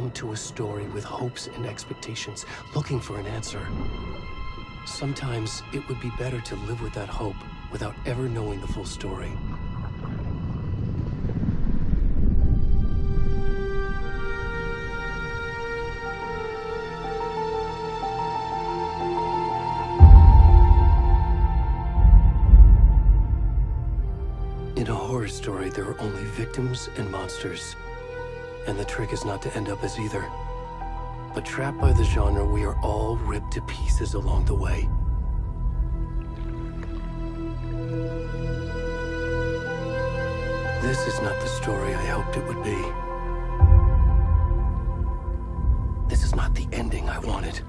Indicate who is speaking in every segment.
Speaker 1: come to a story with hopes and expectations, looking for an answer. Sometimes it would be better to live with that hope without ever knowing the full story. In a horror story, there are only victims and monsters. And the trick is not to end up as either. But trapped by the genre, we are all ripped to pieces along the way. This is not the story I hoped it would be. This is not the ending I wanted.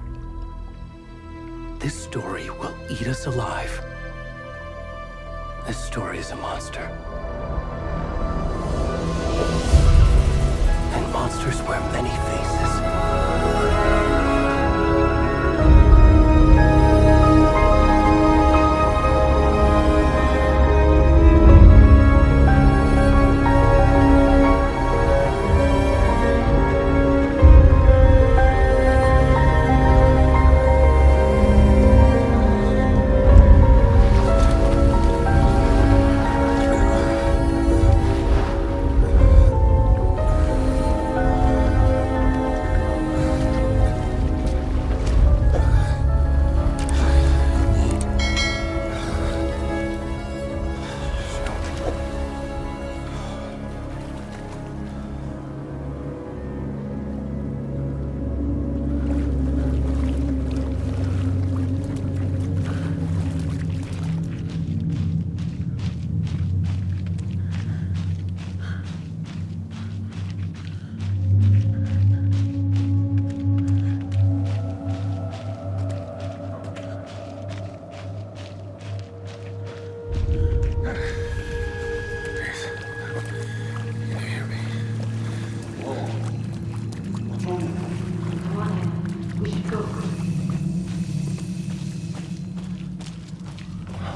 Speaker 1: This story will eat us alive. This story is a monster. And monsters wear many faces.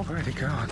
Speaker 2: Where'd he gone?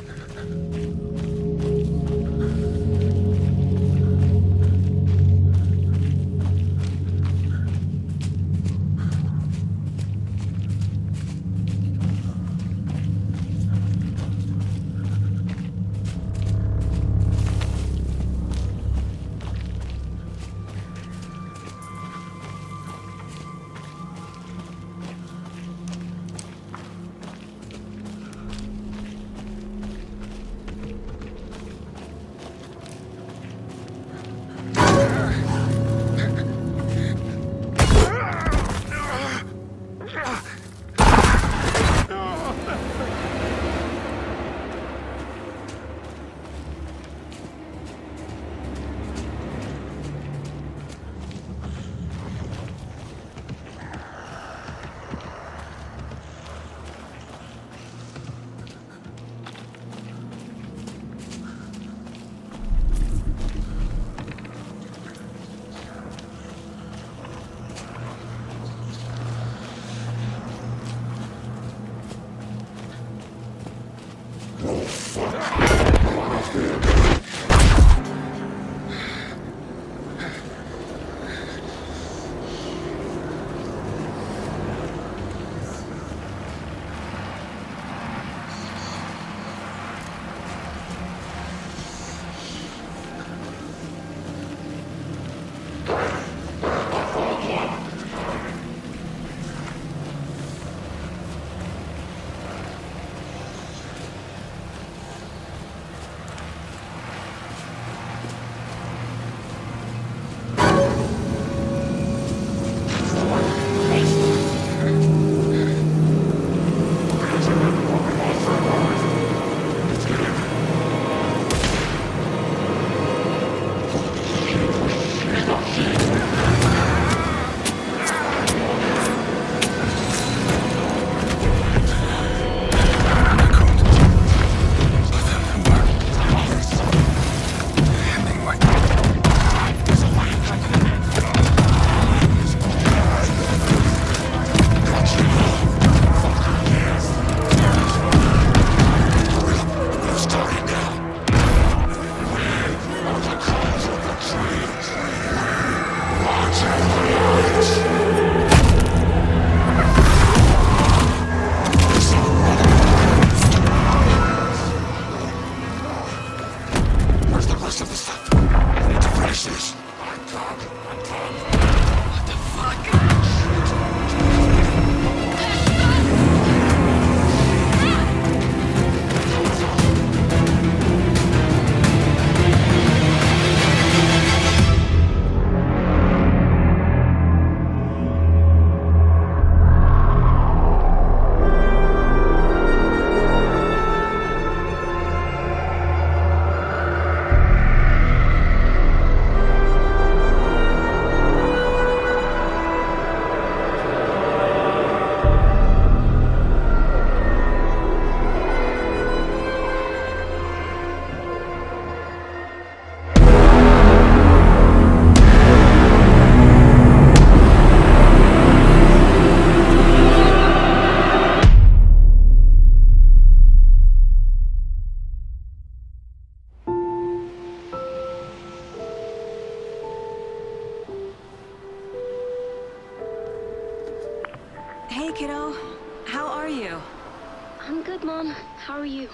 Speaker 3: I'm good, Mom. How are you?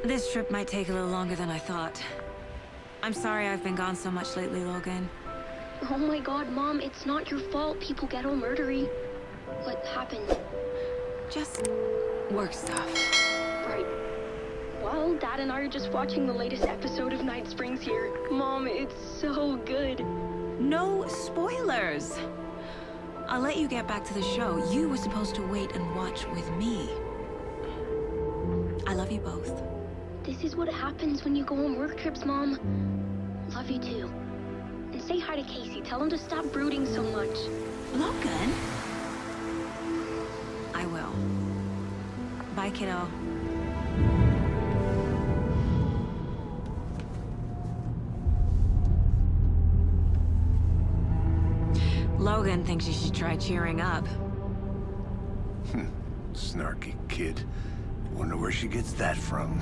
Speaker 4: This trip might take a little longer than I thought. I'm sorry I've been gone so much lately, Logan.
Speaker 3: Oh my god, Mom, it's not your fault people get all murdery. What happened?
Speaker 4: Just work stuff.
Speaker 3: Right. Well, Dad and I are just watching the latest episode of Night Springs here. Mom, it's so good.
Speaker 4: No spoilers! I'll let you get back to the show. You were supposed to wait and watch with me. I love you both.
Speaker 3: This is what happens when you go on work trips, Mom. Love you too. And say hi to Casey. Tell him to stop brooding so much.
Speaker 4: Logan? I will. Bye, kiddo. Logan thinks you should try cheering up.
Speaker 5: Snarky kid. Wonder where she gets that from.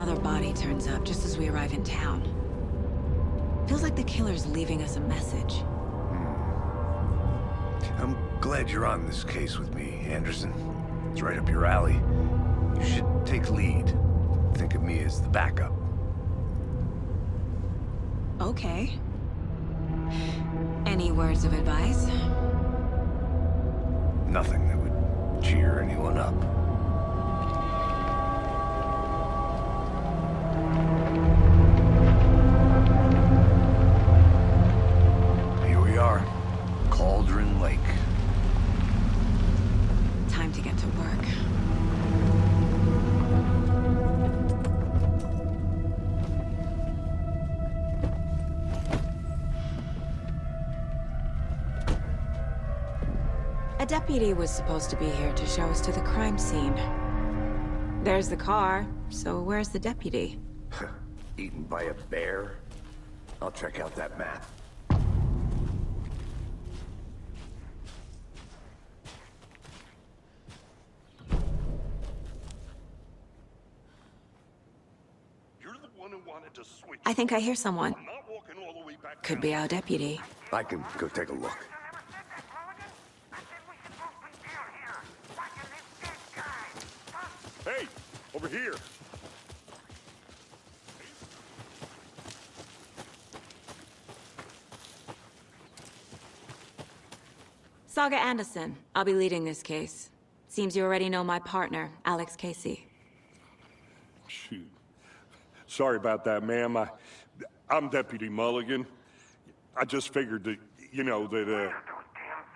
Speaker 4: Another body turns up just as we arrive in town. Feels like the killer's leaving us a message.
Speaker 5: I'm glad you're on this case with me, Anderson. It's right up your alley. You should take lead. Think of me as the backup.
Speaker 4: Okay. Any words of advice?
Speaker 5: Nothing that would cheer anyone up. Here we are. Cauldron Lake.
Speaker 4: Time to get to work. A deputy was supposed to be here to show us to the crime scene. There's the car, so where's the deputy?
Speaker 5: Eaten by a bear? I'll check out that map.
Speaker 6: You're the one who wanted to switch.
Speaker 4: I think I hear someone.
Speaker 6: I'm not walking all the way back
Speaker 4: Could
Speaker 6: down.
Speaker 4: be our deputy.
Speaker 5: I can go take a look.
Speaker 6: Hey, over here.
Speaker 4: Saga Anderson. I'll be leading this case. Seems you already know my partner, Alex Casey.
Speaker 6: Shoot. Sorry about that, ma'am. I'm Deputy Mulligan. I just figured that, you know, that,
Speaker 7: Those damn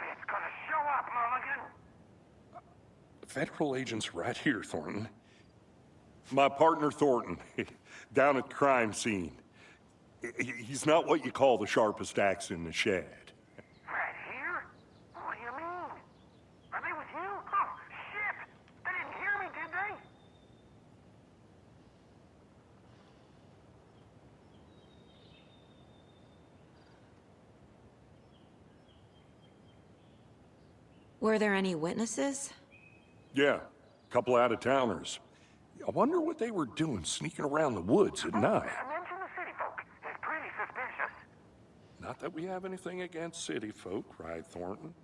Speaker 7: feds gonna show up, Mulligan.
Speaker 6: federal agent's right here, Thornton. My partner, Thornton, down at the crime scene. He's not what you call the sharpest axe in the shed.
Speaker 7: Right here? What do you mean? Are they with you? Oh, shit! They didn't hear me, did they?
Speaker 4: Were there any witnesses?
Speaker 6: Yeah, a couple out-of-towners. I wonder what they were doing sneaking around the woods at night.
Speaker 7: Mention the city folk. It's pretty suspicious.
Speaker 6: Not that we have anything against city folk, right, Thornton?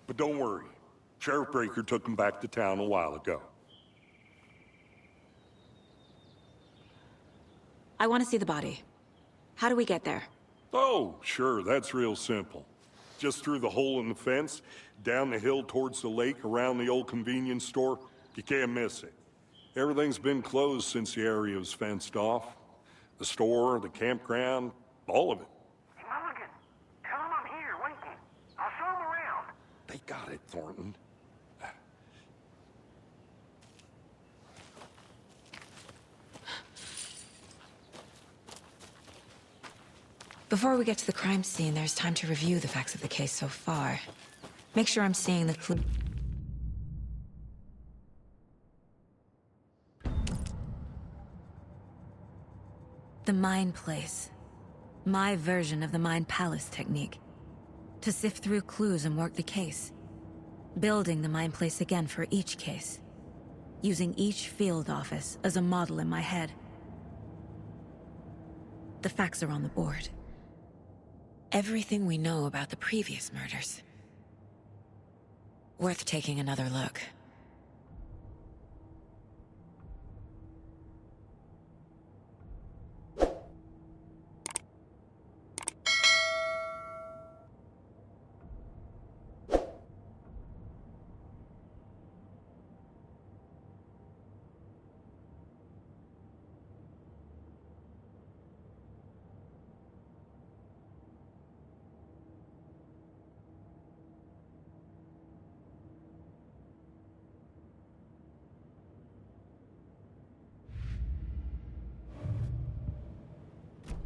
Speaker 6: But don't worry. Sheriff Breaker took them back to town a while ago.
Speaker 4: I want to see the body. How do we get there?
Speaker 6: Oh, sure, that's real simple. Just through the hole in the fence, down the hill towards the lake, around the old convenience store. You can't miss it. Everything's been closed since the area was fenced off. The store, the campground, all of it.
Speaker 7: Hey, Mulligan, tell them I'm here, waiting. I'll show them around.
Speaker 6: They got it, Thornton.
Speaker 4: Before we get to the crime scene, there's time to review the facts of the case so far. Make sure I'm seeing the clue. The Mind Place. My version of the Mind Palace technique. To sift through clues and work the case. Building the Mind Place again for each case. Using each field office as a model in my head. The facts are on the board. Everything we know about the previous murders. Worth taking another look.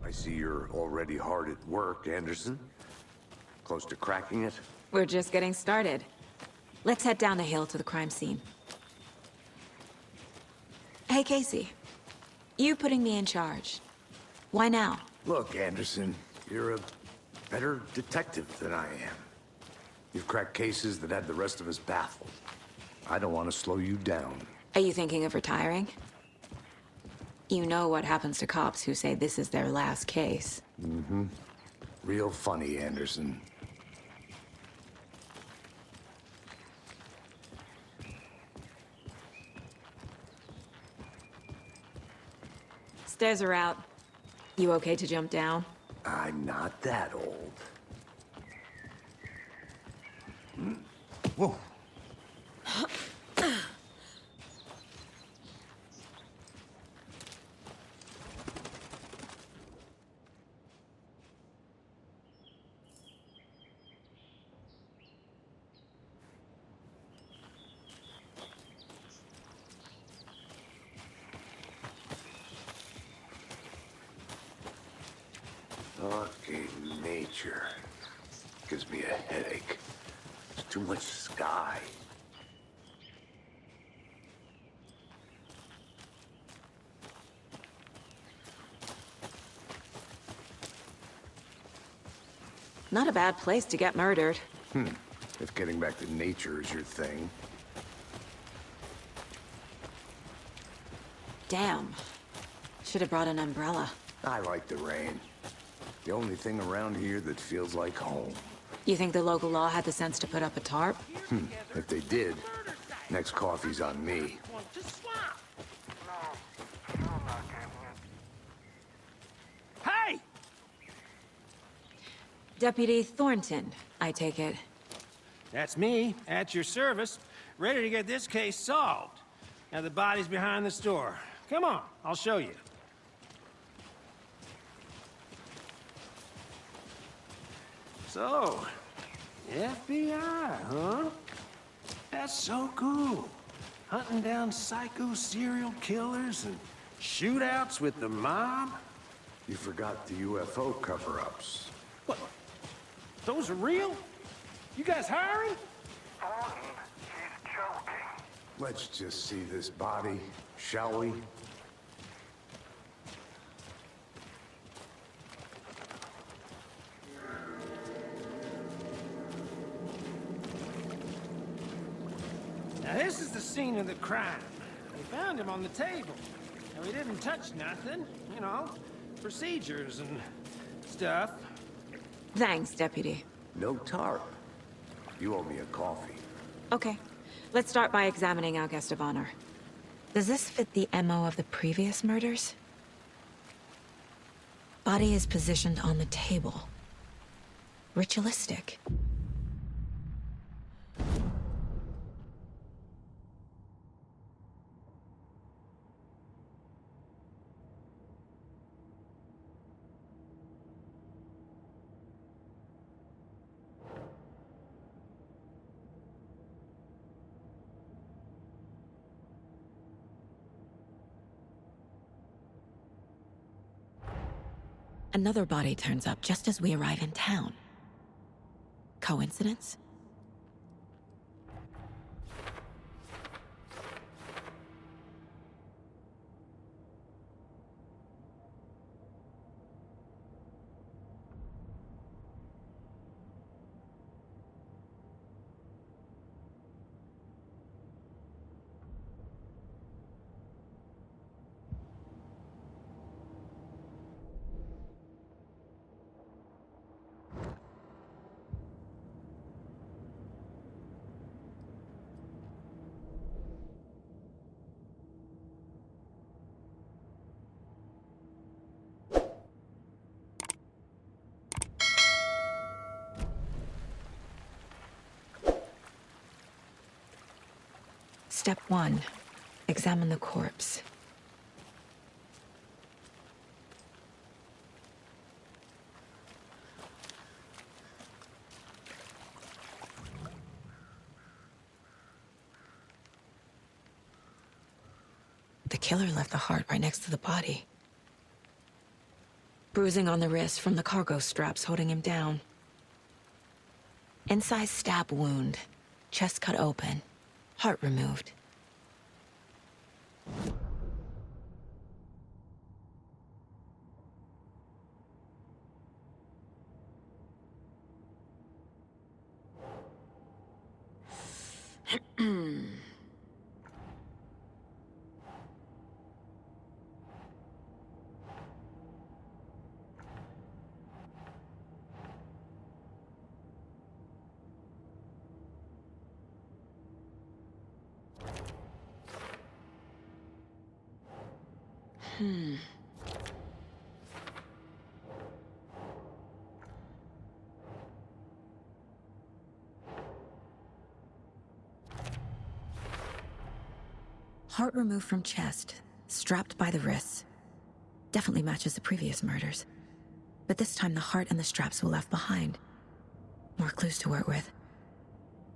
Speaker 5: I see you're already hard at work, Anderson. Close to cracking it?
Speaker 4: We're just getting started. Let's head down the hill to the crime scene. Hey, Casey. You putting me in charge. Why now?
Speaker 5: Look, Anderson, you're a better detective than I am. You've cracked cases that had the rest of us baffled. I don't want to slow you down.
Speaker 4: Are you thinking of retiring? You know what happens to cops who say this is their last case.
Speaker 5: Mm-hmm. Real funny, Anderson.
Speaker 4: Stairs are out. You okay to jump down?
Speaker 5: I'm not that old. Whoa. Fucking nature. Gives me a headache. There's too much sky.
Speaker 4: Not a bad place to get murdered.
Speaker 5: If getting back to nature is your thing.
Speaker 4: Damn. Should have brought an umbrella.
Speaker 5: I like the rain. The only thing around here that feels like home.
Speaker 4: You think the local law had the sense to put up a tarp?
Speaker 5: If they did, next coffee's on me.
Speaker 2: Hey!
Speaker 4: Deputy Thornton, I take it.
Speaker 2: That's me, at your service, ready to get this case solved. Now the body's behind the store. Come on, I'll show you. So, FBI, huh? That's so cool. Hunting down psycho serial killers and shootouts with the mob.
Speaker 5: You forgot the UFO cover-ups.
Speaker 2: What? Those are real? You guys hiring?
Speaker 7: Thornton, he's joking.
Speaker 5: Let's just see this body, shall we?
Speaker 2: Now this is the scene of the crime. We found him on the table. Now, he didn't touch nothing, you know, procedures and stuff.
Speaker 4: Thanks, Deputy.
Speaker 5: No tarp. You owe me a coffee.
Speaker 4: Okay. Let's start by examining our guest of honor. Does this fit the MO of the previous murders? Body is positioned on the table. Ritualistic. Another body turns up just as we arrive in town. Coincidence? Step 1. Examine the corpse. The killer left the heart right next to the body. Bruising on the wrist from the cargo straps holding him down. Incised stab wound. Chest cut open. Heart removed. Heart removed from chest, strapped by the wrists. Definitely matches the previous murders. But this time the heart and the straps were left behind. More clues to work with.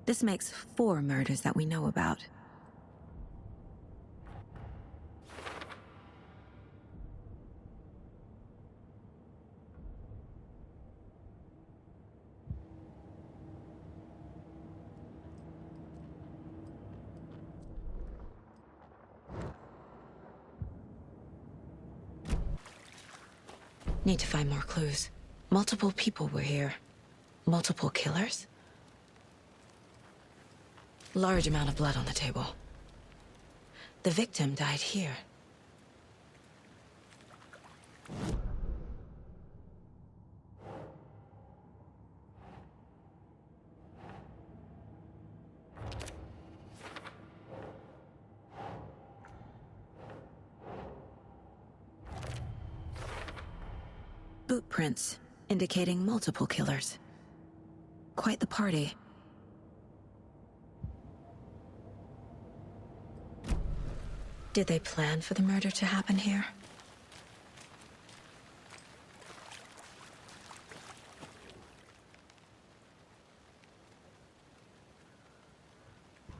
Speaker 4: This makes 4 murders that we know about. Need to find more clues. Multiple people were here. Multiple killers? Large amount of blood on the table. The victim died here. Boot prints, indicating multiple killers. Quite the party. Did they plan for the murder to happen here?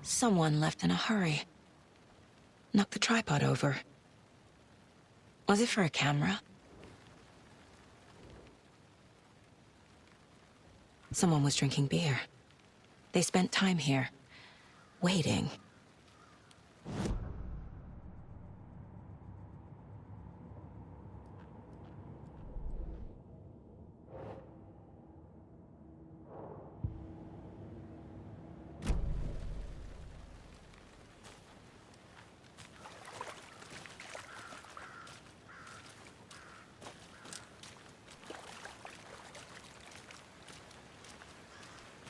Speaker 4: Someone left in a hurry. Knocked the tripod over. Was it for a camera? Someone was drinking beer. They spent time here, waiting.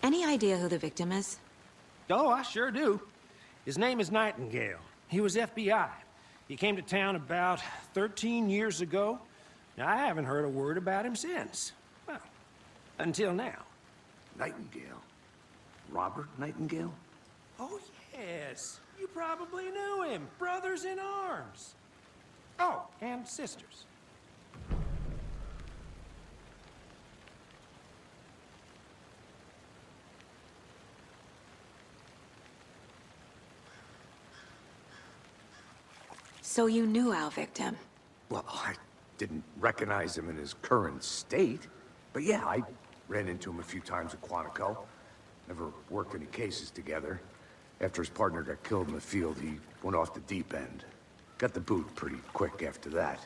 Speaker 4: Any idea who the victim is?
Speaker 2: Oh, I sure do. His name is Nightingale. He was FBI. He came to town about 13 years ago. Now, I haven't heard a word about him since. Well, until now.
Speaker 5: Nightingale? Robert Nightingale?
Speaker 2: Oh, yes. You probably knew him. Brothers in arms. Oh, and sisters.
Speaker 4: So you knew our victim?
Speaker 5: Well, I didn't recognize him in his current state. But yeah, I ran into him a few times at Quantico. Never worked any cases together. After his partner got killed in the field, he went off the deep end. Got the boot pretty quick after that.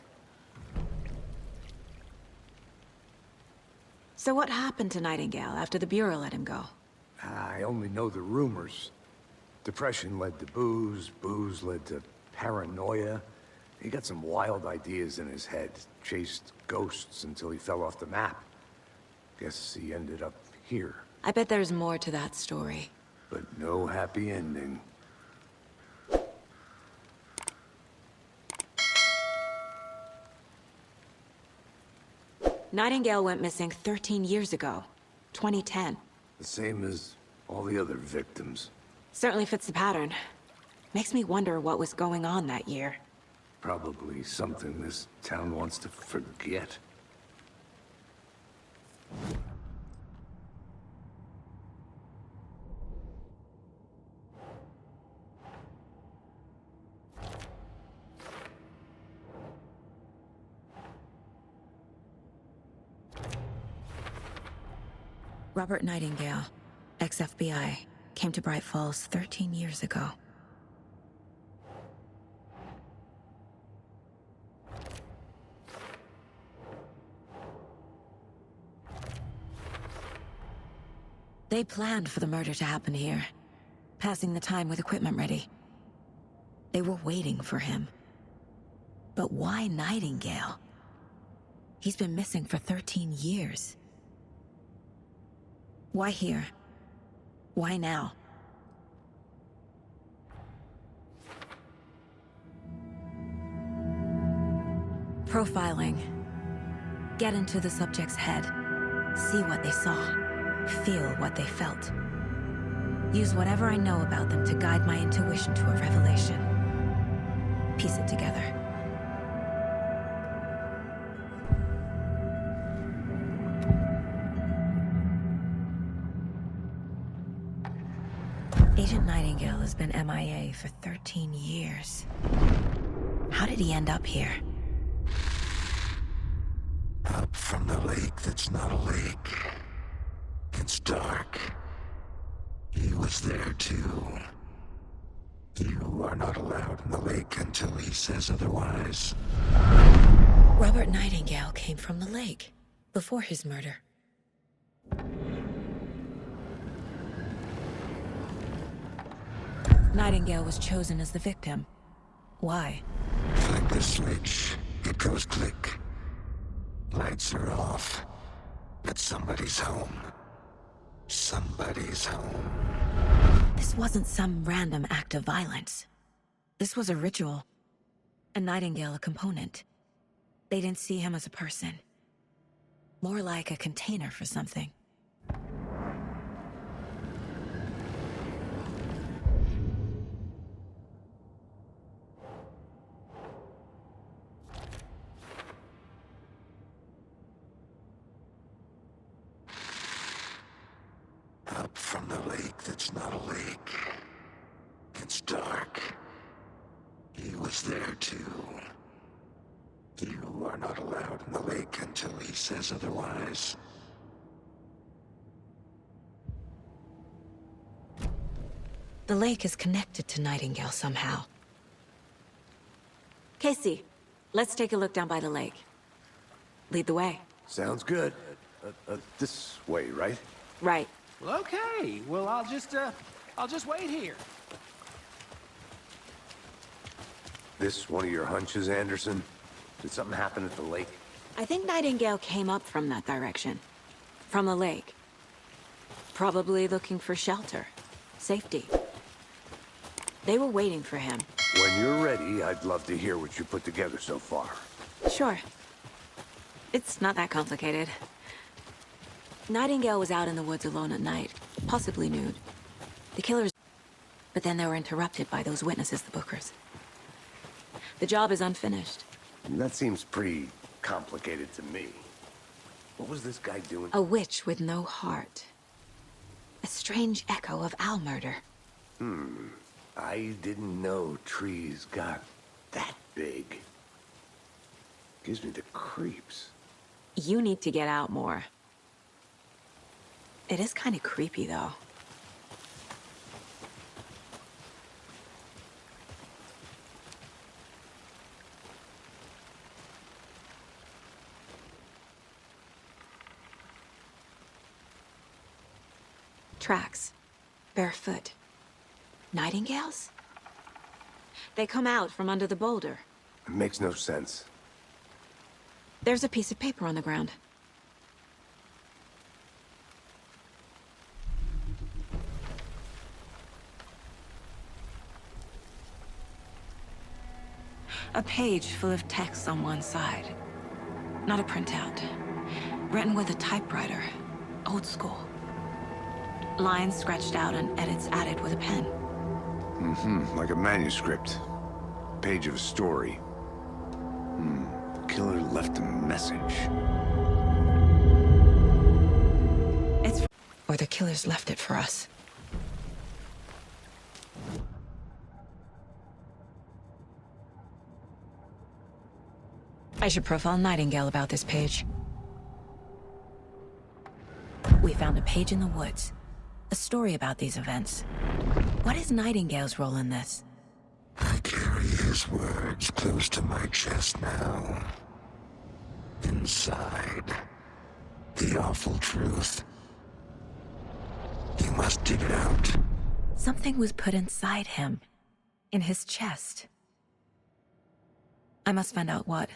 Speaker 4: So what happened to Nightingale after the Bureau let him go?
Speaker 5: I only know the rumors. Depression led to booze, booze led to paranoia. He got some wild ideas in his head, chased ghosts until he fell off the map. Guess he ended up here,
Speaker 4: I bet there's more to that story.
Speaker 5: but no happy ending.
Speaker 4: Nightingale went missing 13 years ago, 2010.
Speaker 5: The same as all the other victims.
Speaker 4: Certainly fits the pattern. Makes me wonder what was going on that year.
Speaker 5: Probably something this town wants to forget.
Speaker 4: Robert Nightingale, ex-FBI, came to Bright Falls 13 years ago. They planned for the murder to happen here, passing the time with equipment ready. They were waiting for him. But why Nightingale? He's been missing for 13 years. Why here? Why now? Profiling. Get into the subject's head. See what they saw. Feel what they felt. Use whatever I know about them to guide my intuition to a revelation. Piece it together. Agent Nightingale has been MIA for 13 years. How did he end up here?
Speaker 8: Up from the lake that's not a lake. It's dark. He was there too. You are not allowed in the lake until he says otherwise.
Speaker 4: Robert Nightingale came from the lake, before his murder. Nightingale was chosen as the victim. Why?
Speaker 8: Flick the switch, it goes click. Lights are off. But somebody's home. Somebody's home.
Speaker 4: This wasn't some random act of violence. This was a ritual. And Nightingale a component. They didn't see him as a person. More like a container for something.
Speaker 8: Up from the lake that's not a lake. It's dark. He was there too. You are not allowed in the lake until he says otherwise.
Speaker 4: The lake is connected to Nightingale somehow. Casey, let's take a look down by the lake. Lead the way.
Speaker 5: Sounds good. This way, right?
Speaker 4: Right.
Speaker 2: Well, okay. Well, I'll just wait here.
Speaker 5: This one of your hunches, Anderson? Did something happen at the lake?
Speaker 4: I think Nightingale came up from that direction. From the lake. Probably looking for shelter. Safety. They were waiting for him.
Speaker 5: When you're ready, I'd love to hear what you put together so far.
Speaker 4: Sure. It's not that complicated. Nightingale was out in the woods alone at night, possibly nude. The killers... But then they were interrupted by those witnesses, the Bookers. The job is unfinished.
Speaker 5: That seems pretty complicated to me. What was this guy doing?
Speaker 4: A witch with no heart. A strange echo of Al murder.
Speaker 5: I didn't know trees got that big. Gives me the creeps.
Speaker 4: You need to get out more. It is kind of creepy, though. Tracks. Barefoot. Nightingales? They come out from under the boulder.
Speaker 5: It makes no sense.
Speaker 4: There's a piece of paper on the ground. A page full of text on one side. Not a printout. Written with a typewriter. Old school. Lines scratched out and edits added with a pen.
Speaker 5: Like a manuscript. Page of a story. The killer left a message.
Speaker 4: Or the killers left it for us. I should profile Nightingale about this page. We found a page in the woods. A story about these events. What is Nightingale's role in this?
Speaker 8: I carry his words close to my chest now. Inside, the awful truth. You must dig it out.
Speaker 4: Something was put inside him. In his chest. I must find out what.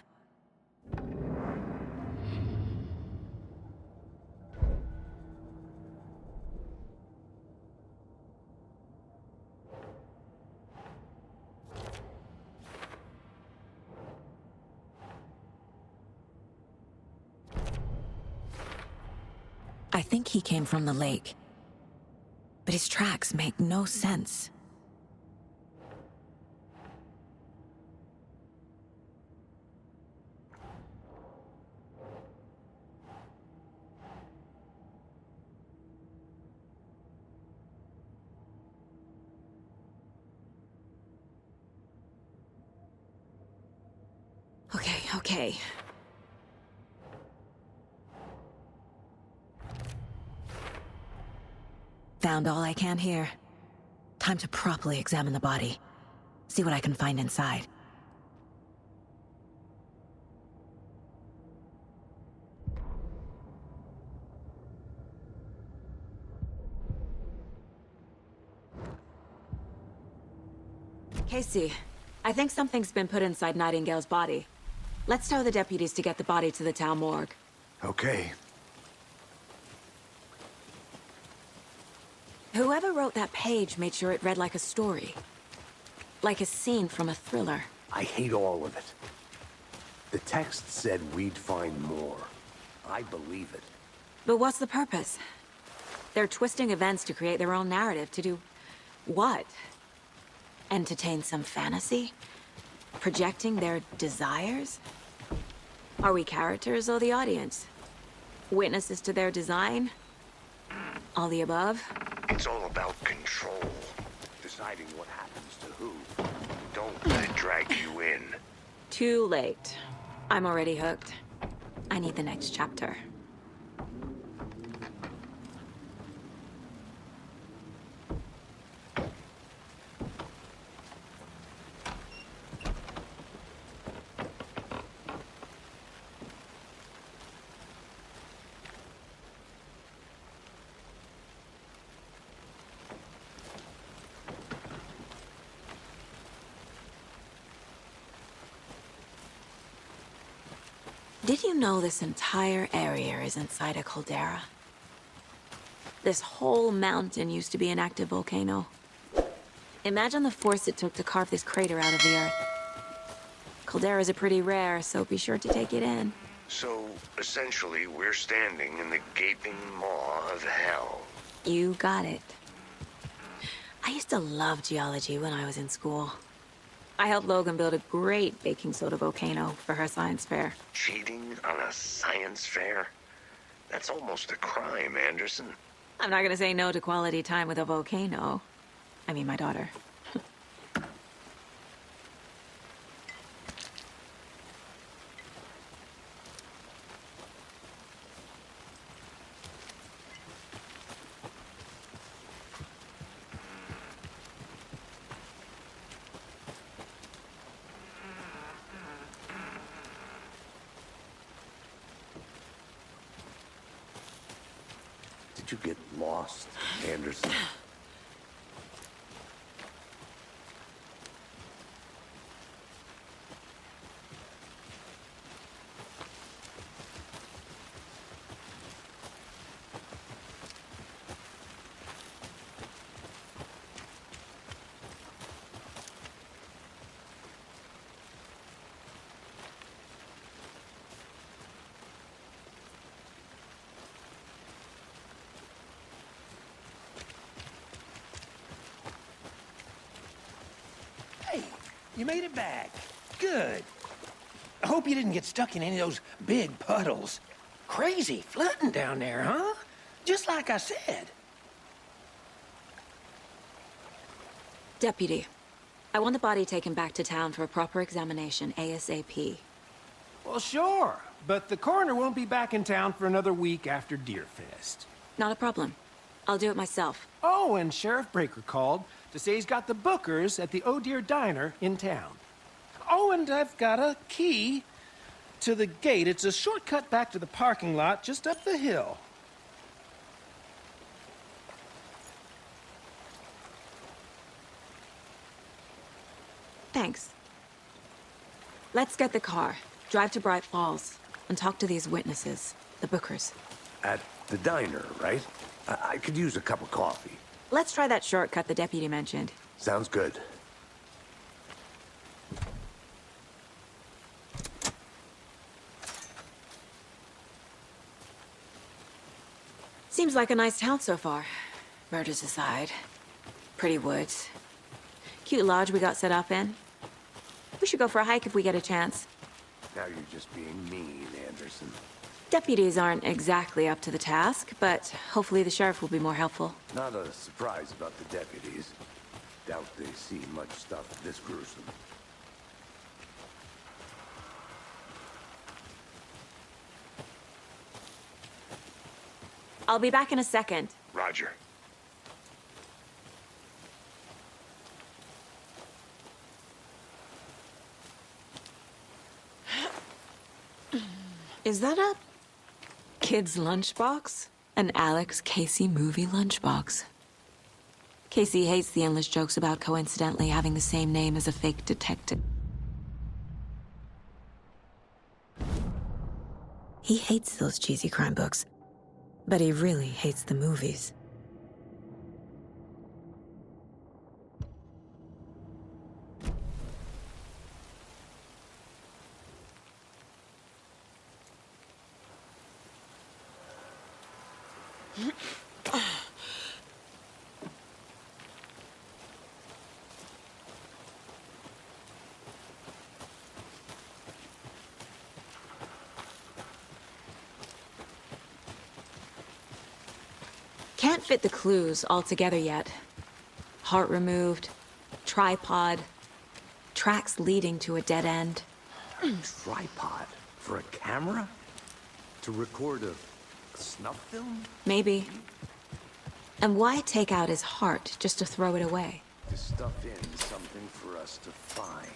Speaker 4: I think he came from the lake. But his tracks make no sense. Okay. Found all I can here. Time to properly examine the body. See what I can find inside. Casey, I think something's been put inside Nightingale's body. Let's tell the deputies to get the body to the town morgue.
Speaker 5: Okay.
Speaker 4: Whoever wrote that page made sure it read like a story. Like a scene from a thriller.
Speaker 5: I hate all of it. The text said we'd find more. I believe it.
Speaker 4: But what's the purpose? They're twisting events to create their own narrative. To do what? Entertain some fantasy? Projecting their desires? Are we characters or the audience? Witnesses to their design? All the above?
Speaker 8: It's all about control.
Speaker 5: Deciding what happens to who.
Speaker 8: Don't let it drag you in.
Speaker 4: Too late. I'm already hooked. I need the next chapter. Did you know this entire area is inside a caldera? This whole mountain used to be an active volcano. Imagine the force it took to carve this crater out of the earth. Calderas are pretty rare, so be sure to take it in.
Speaker 8: So, essentially, we're standing in the gaping maw of hell.
Speaker 4: You got it. I used to love geology when I was in school. I helped Logan build a great baking soda volcano for her science fair.
Speaker 8: Cheating on a science fair? That's almost a crime, Anderson.
Speaker 4: I'm not gonna say no to quality time with a volcano. I mean, my daughter.
Speaker 5: Did you get lost, Anderson?
Speaker 2: You made it back. Good. I hope you didn't get stuck in any of those big puddles. Crazy flooding down there, huh? Just like I said.
Speaker 4: Deputy, I want the body taken back to town for a proper examination, ASAP.
Speaker 2: Well, sure. But the coroner won't be back in town for another week after Deerfest.
Speaker 4: Not a problem. I'll do it myself.
Speaker 2: Oh, and Sheriff Breaker called to say he's got the Bookers at the Oh Dear Diner in town. Oh, and I've got a key to the gate. It's a shortcut back to the parking lot just up the hill.
Speaker 4: Thanks. Let's get the car, drive to Bright Falls, and talk to these witnesses, the Bookers.
Speaker 5: At the diner, right? I could use a cup of coffee.
Speaker 4: Let's try that shortcut the deputy mentioned.
Speaker 5: Sounds good.
Speaker 4: Seems like a nice town so far. Murders aside. Pretty woods. Cute lodge we got set up in. We should go for a hike if we get a chance.
Speaker 5: Now you're just being mean, Anderson.
Speaker 4: Deputies aren't exactly up to the task, but hopefully the sheriff will be more helpful.
Speaker 5: Not a surprise about the deputies. Doubt they see much stuff this gruesome.
Speaker 4: I'll be back in a second.
Speaker 5: Roger.
Speaker 4: Is that a kid's lunchbox? An Alex Casey movie lunchbox. Casey hates the endless jokes about coincidentally having the same name as a fake detective. He hates those cheesy crime books, but he really hates the movies. Can't fit the clues all together yet. Heart removed, tripod, tracks leading to a dead end.
Speaker 5: Tripod? For a camera? To record a snuff film?
Speaker 4: Maybe. And why take out his heart just to throw it away?
Speaker 5: To stuff in something for us to find.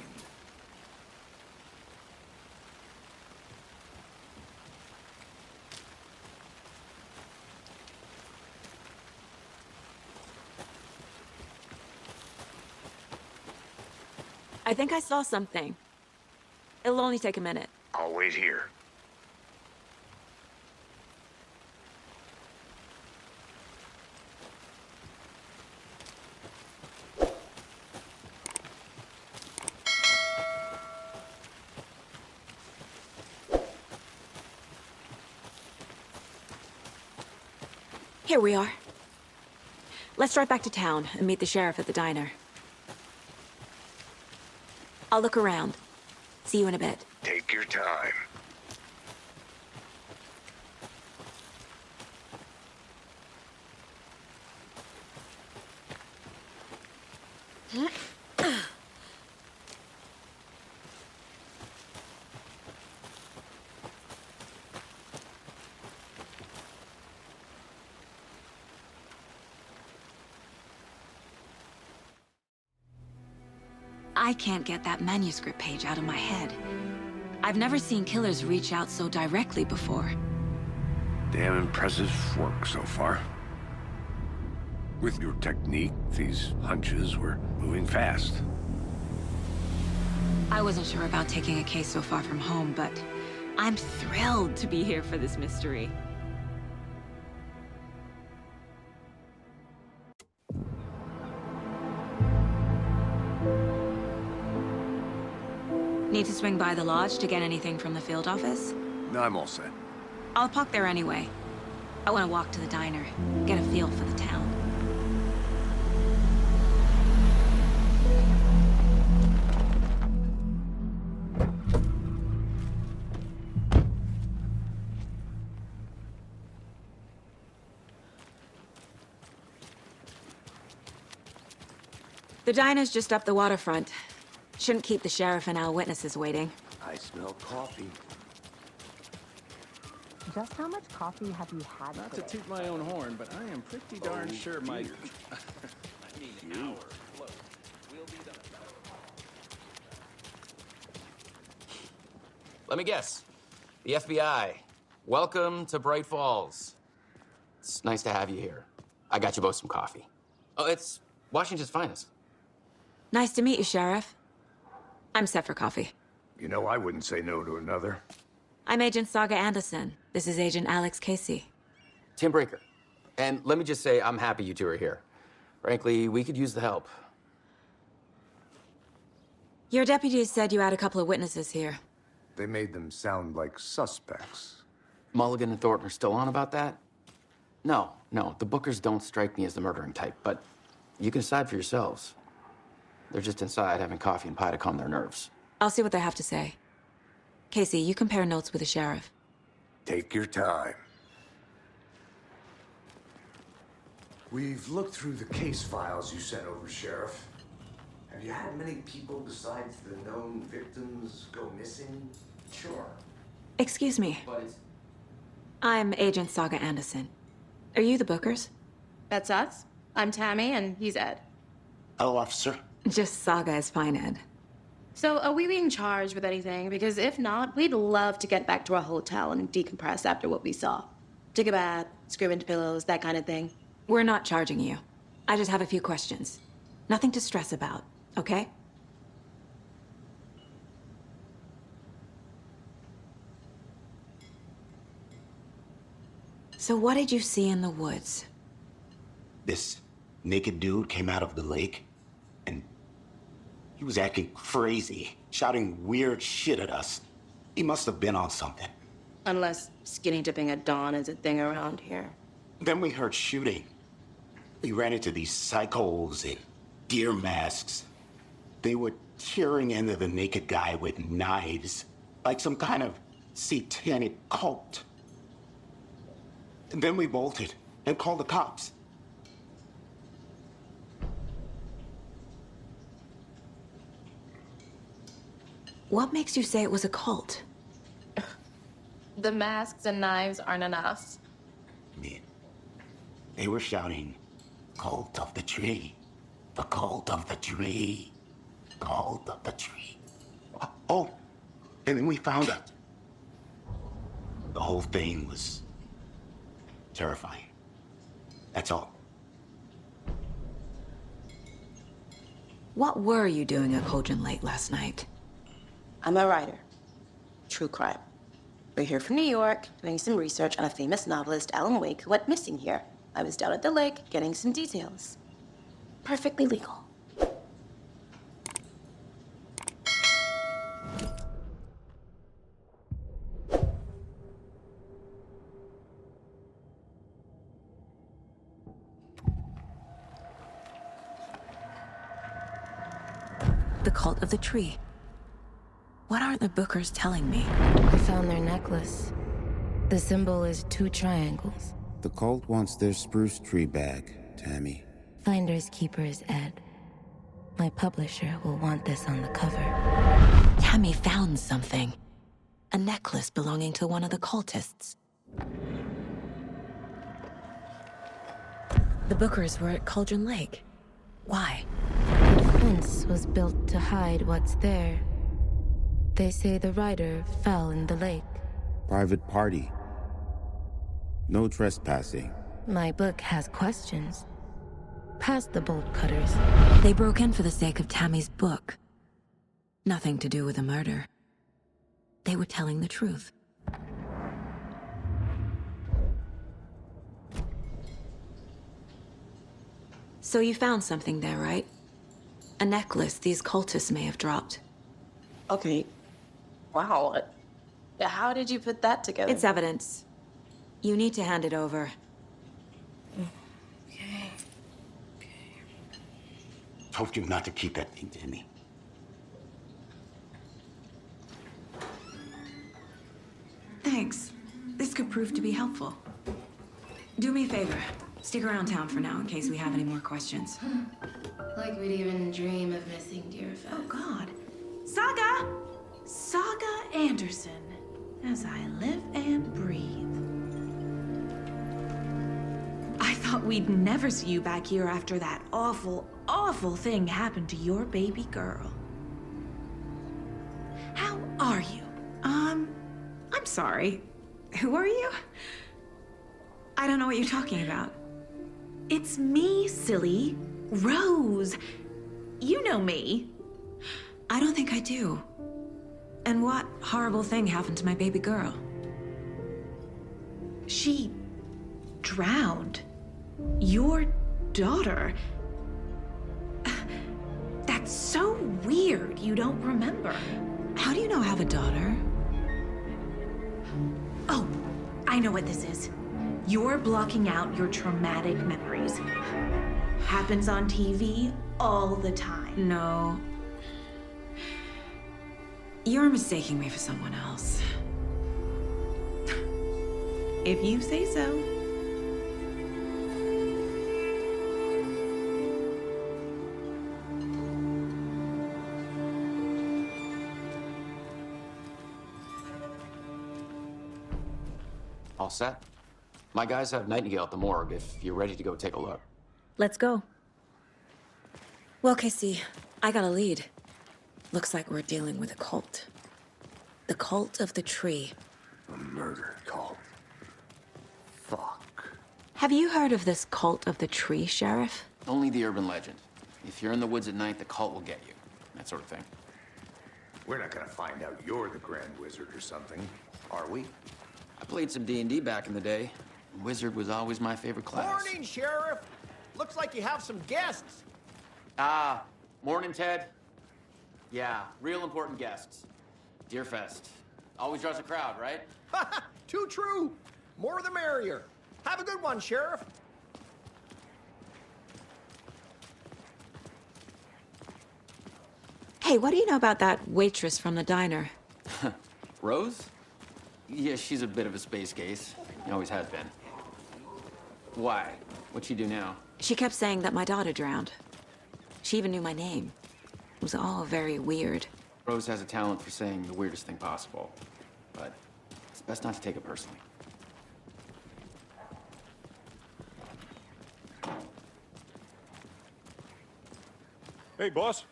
Speaker 4: I think I saw something. It'll only take a minute.
Speaker 5: I'll wait here.
Speaker 4: Here we are. Let's drive back to town and meet the sheriff at the diner. I'll look around. See you in a bit.
Speaker 5: Take your time.
Speaker 4: I can't get that manuscript page out of my head. I've never seen killers reach out so directly before.
Speaker 5: Damn impressive work so far. With your technique, these hunches were moving fast.
Speaker 4: I wasn't sure about taking a case so far from home, but I'm thrilled to be here for this mystery. Need to swing by the lodge to get anything from the field office?
Speaker 5: No, I'm all set.
Speaker 4: I'll park there anyway. I want to walk to the diner, get a feel for the town. The diner's just up the waterfront. Shouldn't keep the sheriff and our witnesses waiting.
Speaker 5: I smell coffee.
Speaker 9: Just how much coffee have you had
Speaker 10: Not
Speaker 9: today?
Speaker 10: to toot my own horn, but I am pretty darn sure my...
Speaker 11: Let me guess. The FBI. Welcome to Bright Falls. It's nice to have you here. I got you both some coffee. Oh, it's Washington's finest.
Speaker 4: Nice to meet you, Sheriff. I'm set for coffee.
Speaker 5: You know, I wouldn't say no to another.
Speaker 4: I'm Agent Saga Anderson. This is Agent Alex Casey.
Speaker 11: Tim Breaker. And let me just say, I'm happy you two are here. Frankly, we could use the help.
Speaker 4: Your deputies said you had a couple of witnesses here.
Speaker 5: They made them sound like suspects.
Speaker 11: Mulligan and Thornton are still on about that? No, the Bookers don't strike me as the murdering type, but you can decide for yourselves. They're just inside having coffee and pie to calm their nerves.
Speaker 4: I'll see what they have to say. Casey, you compare notes with the sheriff.
Speaker 5: Take your time. We've looked through the case files you sent over, Sheriff. Have you had many people besides the known victims go missing?
Speaker 11: Sure.
Speaker 4: Excuse me.
Speaker 11: But it's...
Speaker 4: I'm Agent Saga Anderson. Are you the Bookers?
Speaker 12: That's us. I'm Tammy, and he's Ed.
Speaker 13: Hello, officer.
Speaker 4: Just Saga is fine, Ed.
Speaker 12: So, are we being charged with anything? Because if not, we'd love to get back to our hotel and decompress after what we saw. Take a bath, scream into pillows, that kind of thing.
Speaker 4: We're not charging you. I just have a few questions. Nothing to stress about, okay? So what did you see in the woods?
Speaker 13: This naked dude came out of the lake, and he was acting crazy, shouting weird shit at us. He must have been on something.
Speaker 12: Unless skinny dipping at dawn is a thing around here.
Speaker 13: Then we heard shooting. We ran into these psychos in deer masks. They were tearing into the naked guy with knives, like some kind of satanic cult. And then we bolted and called the cops.
Speaker 4: What makes you say it was a cult?
Speaker 12: The masks and knives aren't enough.
Speaker 13: Man, they were shouting, "Cult of the tree, the cult of the tree, cult of the tree." Oh, and then we found out. The whole thing was terrifying. That's all.
Speaker 4: What were you doing at Cauldron Lake last night?
Speaker 12: I'm a writer. True crime. We're here from New York, doing some research on a famous novelist, Alan Wake, who went missing here. I was down at the lake, getting some details. Perfectly legal.
Speaker 4: The cult of the tree. What aren't the Bookers telling me?
Speaker 14: I found their necklace. The symbol is 2 triangles.
Speaker 15: The cult wants their spruce tree back, Tammy.
Speaker 14: Finders keepers, Ed. My publisher will want this on the cover.
Speaker 4: Tammy found something. A necklace belonging to one of the cultists. The Bookers were at Cauldron Lake. Why?
Speaker 14: The fence was built to hide what's there. They say the rider fell in the lake.
Speaker 15: Private party. No trespassing.
Speaker 14: My book has questions. Past the bolt cutters.
Speaker 4: They broke in for the sake of Tammy's book. Nothing to do with the murder. They were telling the truth. So you found something there, right? A necklace these cultists may have dropped.
Speaker 12: Okay. Wow. How did you put that together?
Speaker 4: It's evidence. You need to hand it over.
Speaker 12: Okay.
Speaker 13: Told you not to keep that thing to me.
Speaker 4: Thanks. This could prove to be helpful. Do me a favor. Stick around town for now in case we have any more questions.
Speaker 14: Like we'd even dream of missing Deerfest.
Speaker 16: Oh, God. Saga! Saga Anderson. As I live and breathe. I thought we'd never see you back here after that awful, awful thing happened to your baby girl. How are you? I'm sorry. Who are you? I don't know what you're talking about. It's me, silly. Rose. You know me. I don't think I do. And what horrible thing happened to my baby girl? She drowned. Your daughter. That's so weird you don't remember. How do you know I have a daughter? Oh, I know what this is. You're blocking out your traumatic memories. Happens on TV all the time. No. You're mistaking me for someone else. If you say so.
Speaker 11: All set? My guys have Nightingale at the morgue if you're ready to go take a look.
Speaker 4: Let's go. Well, Casey, I got a lead. Looks like we're dealing with a cult. The cult of the tree.
Speaker 5: A murder cult. Fuck.
Speaker 4: Have you heard of this cult of the tree, Sheriff?
Speaker 11: Only the urban legend. If you're in the woods at night, the cult will get you. That sort of thing.
Speaker 5: We're not gonna find out you're the Grand Wizard or something, are we?
Speaker 11: I played some D&D back in the day. Wizard was always my favorite class.
Speaker 17: Morning, Sheriff. Looks like you have some guests.
Speaker 11: Morning, Ted. Yeah, real important guests. Deerfest. Always draws a crowd, right?
Speaker 17: Too true. More the merrier. Have a good one, Sheriff.
Speaker 4: Hey, what do you know about that waitress from the diner?
Speaker 11: Rose? Yeah, she's a bit of a space case. Always has been. Why? What'd she do now?
Speaker 4: She kept saying that my daughter drowned. She even knew my name. It was all very weird.
Speaker 11: Rose has a talent for saying the weirdest thing possible. But it's best not to take it personally.
Speaker 6: Hey, boss.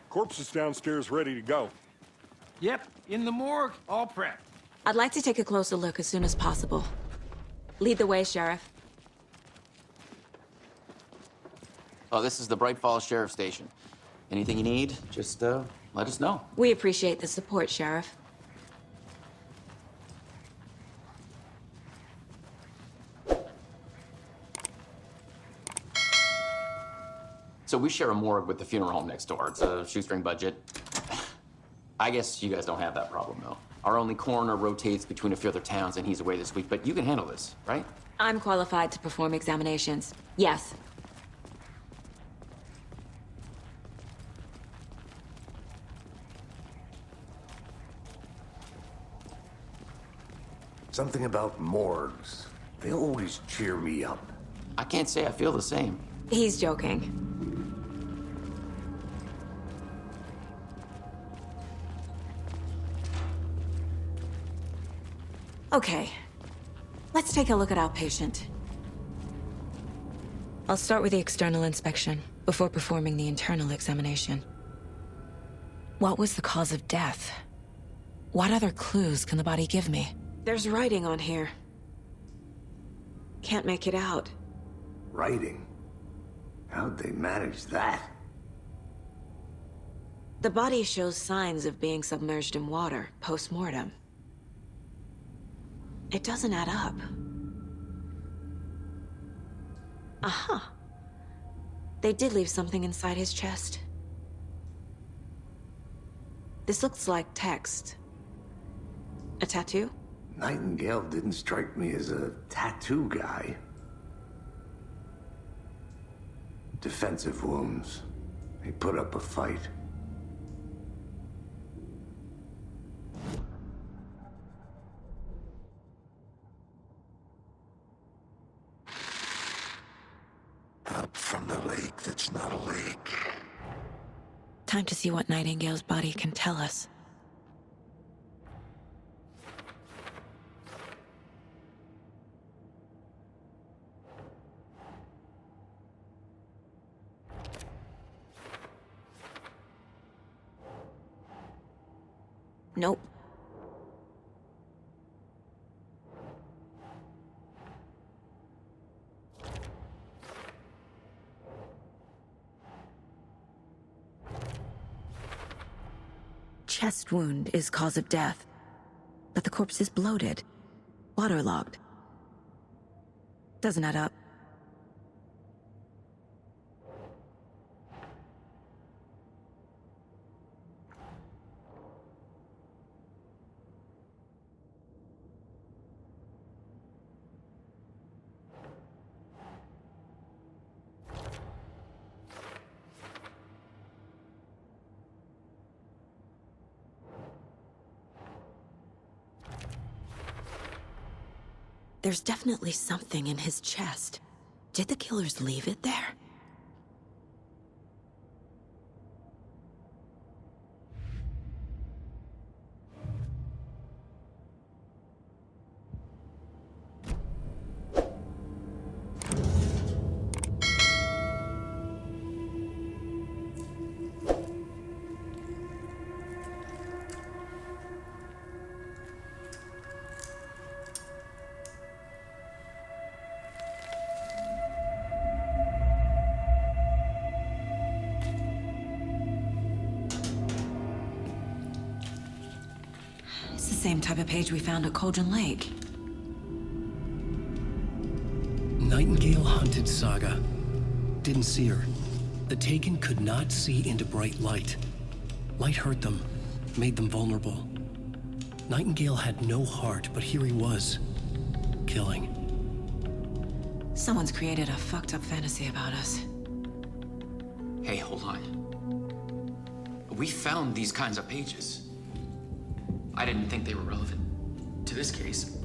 Speaker 6: Corpse is downstairs ready to go.
Speaker 2: Yep, in the morgue, all prepped.
Speaker 4: I'd like to take a closer look as soon as possible. Lead the way, Sheriff.
Speaker 11: Oh, this is the Bright Falls Sheriff Station. Anything you need, just let us know.
Speaker 4: We appreciate the support, Sheriff.
Speaker 11: So we share a morgue with the funeral home next door. It's a shoestring budget. I guess you guys don't have that problem, though. Our only coroner rotates between a few other towns, and he's away this week, but you can handle this, right?
Speaker 4: I'm qualified to perform examinations. Yes.
Speaker 5: Something about morgues. They always cheer me up.
Speaker 11: I can't say I feel the same.
Speaker 4: He's joking. Okay. Let's take a look at our patient. I'll start with the external inspection before performing the internal examination. What was the cause of death? What other clues can the body give me? There's writing on here. Can't make it out.
Speaker 5: Writing? How'd they manage that?
Speaker 4: The body shows signs of being submerged in water post-mortem. It doesn't add up. Aha. They did leave something inside his chest. This looks like text. A tattoo?
Speaker 5: Nightingale didn't strike me as a tattoo guy. Defensive wounds. He put up a fight.
Speaker 8: Up from the lake lake that's not a lake.
Speaker 4: Time to see what Nightingale's body can tell us. Nope. Chest wound is cause of death, but the corpse is bloated, waterlogged. Doesn't add up. There's definitely something in his chest. Did the killers leave it there? It's the same type of page we found at Cauldron Lake.
Speaker 1: Nightingale hunted Saga. Didn't see her. The Taken could not see into bright light. Light hurt them, made them vulnerable. Nightingale had no heart, but here he was, killing.
Speaker 16: Someone's created a fucked up fantasy about us.
Speaker 11: Hey, hold on. We found these kinds of pages. I didn't think they were relevant to this case.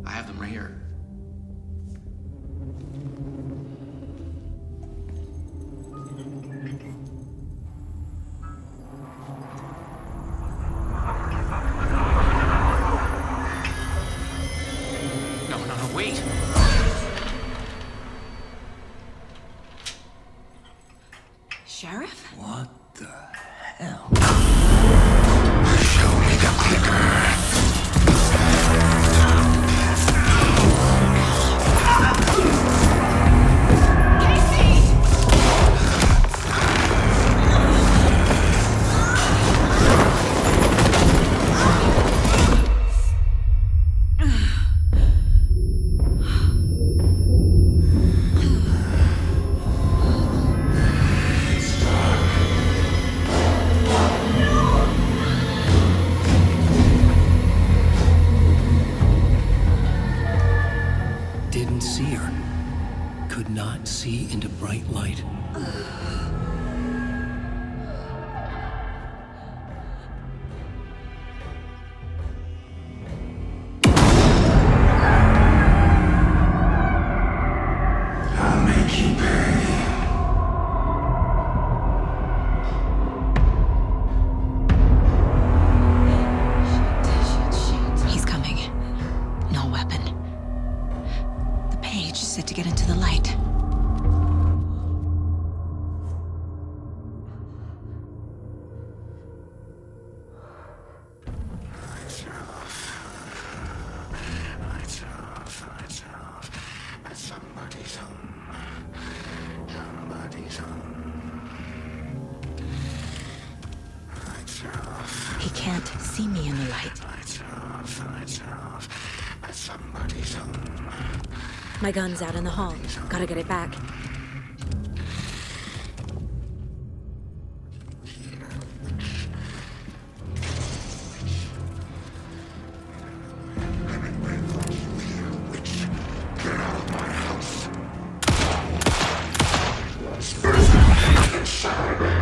Speaker 11: I have them right here. No, wait!
Speaker 16: Sheriff?
Speaker 1: What the hell?
Speaker 8: Show me the clicker.
Speaker 1: Didn't see her. Could not see into bright light.
Speaker 8: I'll make you pay.
Speaker 16: He's coming. No weapon. The page said to get into the light.
Speaker 8: Lights off. Somebody's home. Somebody's home. Lights off.
Speaker 4: He can't see me in the light.
Speaker 8: Lights off. Somebody's home.
Speaker 4: My gun's out in the hall. Gotta get it back.
Speaker 8: Get out of my house. Inside.